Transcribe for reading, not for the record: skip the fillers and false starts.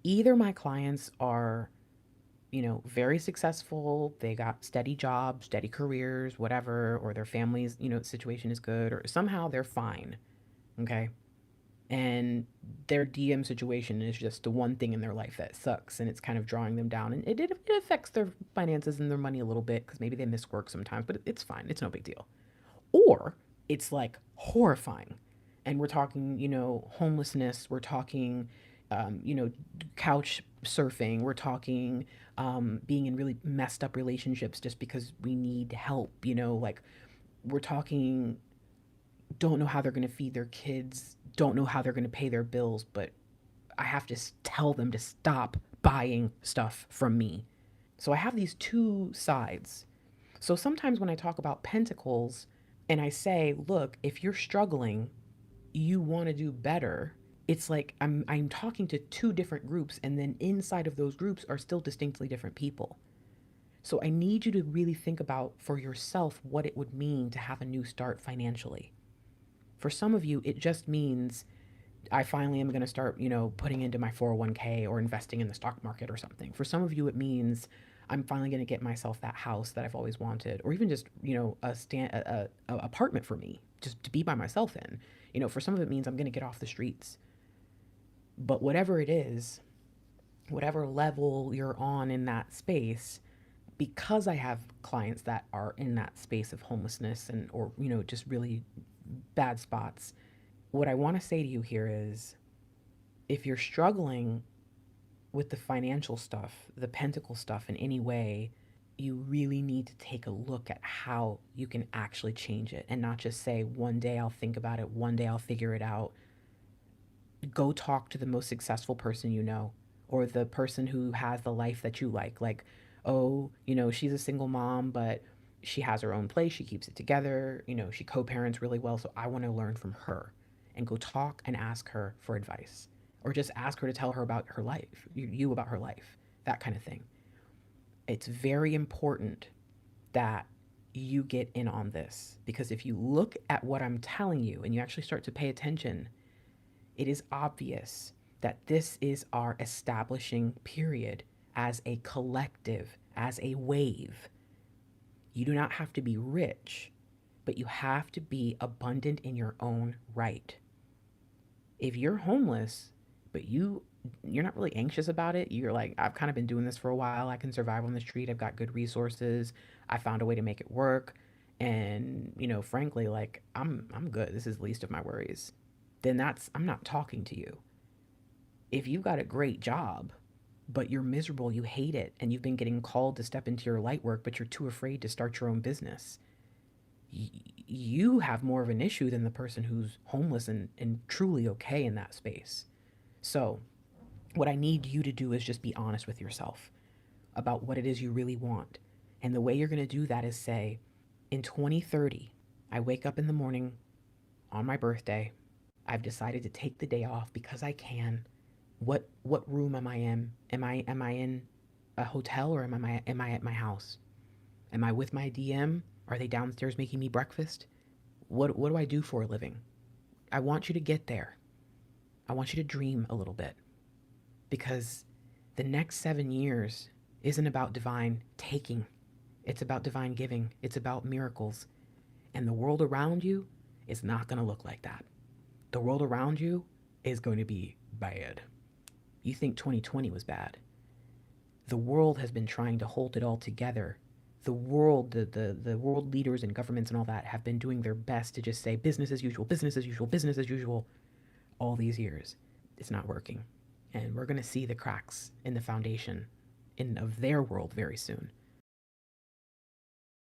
Either my clients are, very successful, they got steady jobs, steady careers, whatever, or their family's, situation is good, or somehow they're fine, okay? And their DM situation is just the one thing in their life that sucks and it's kind of drawing them down. And it affects their finances and their money a little bit because maybe they miss work sometimes, but it's fine. It's no big deal. Or it's like horrifying. And we're talking, homelessness, we're talking, couch surfing, we're talking being in really messed up relationships just because we need help, like we're talking don't know how they're going to feed their kids, don't know how they're going to pay their bills, but I have to tell them to stop buying stuff from me. So I have these two sides. So sometimes when I talk about pentacles and I say, look, if you're struggling, you want to do better. It's like I'm talking to two different groups, and then inside of those groups are still distinctly different people. So I need you to really think about for yourself what it would mean to have a new start financially. For some of you, it just means I finally am going to start, putting into my 401k or investing in the stock market or something. For some of you, it means I'm finally going to get myself that house that I've always wanted, or even just, a apartment for me, just to be by myself in. For some of it means I'm going to get off the streets. But whatever it is, whatever level you're on in that space, because I have clients that are in that space of homelessness and or just really bad spots, what I want to say to you here is if you're struggling with the financial stuff, the pentacle stuff in any way, you really need to take a look at how you can actually change it and not just say, one day I'll think about it, one day I'll figure it out. Go talk to the most successful person you know, or the person who has the life that you like. Like, oh, she's a single mom, but she has her own place. She keeps it together. She co parents really well. So I want to learn from her and go talk and ask her for advice or just ask her to tell her about her life, you about her life, that kind of thing. It's very important that you get in on this because if you look at what I'm telling you and you actually start to pay attention, it is obvious that this is our establishing period as a collective, as a wave. You do not have to be rich, but you have to be abundant in your own right. If you're homeless, but you're not really anxious about it, you're like, I've kind of been doing this for a while. I can survive on the street. I've got good resources. I found a way to make it work. And, frankly, like I'm good. This is the least of my worries. Then I'm not talking to you. If you've got a great job, but you're miserable, you hate it, and you've been getting called to step into your light work, but you're too afraid to start your own business, you have more of an issue than the person who's homeless and truly okay in that space. So, what I need you to do is just be honest with yourself about what it is you really want. And the way you're going to do that is say, in 2030, I wake up in the morning on my birthday. I've decided to take the day off because I can. What room am I in? Am I in a hotel or am I at my house? Am I with my DM? Are they downstairs making me breakfast? What do I do for a living? I want you to get there. I want you to dream a little bit because the next 7 years isn't about divine taking. It's about divine giving. It's about miracles. And the world around you is not going to look like that. The world around you is going to be bad. You think 2020 was bad. The world has been trying to hold it all together. The world, the world leaders and governments and all that have been doing their best to just say business as usual, business as usual, business as usual all these years. It's not working. And we're going to see the cracks in the foundation of their world very soon.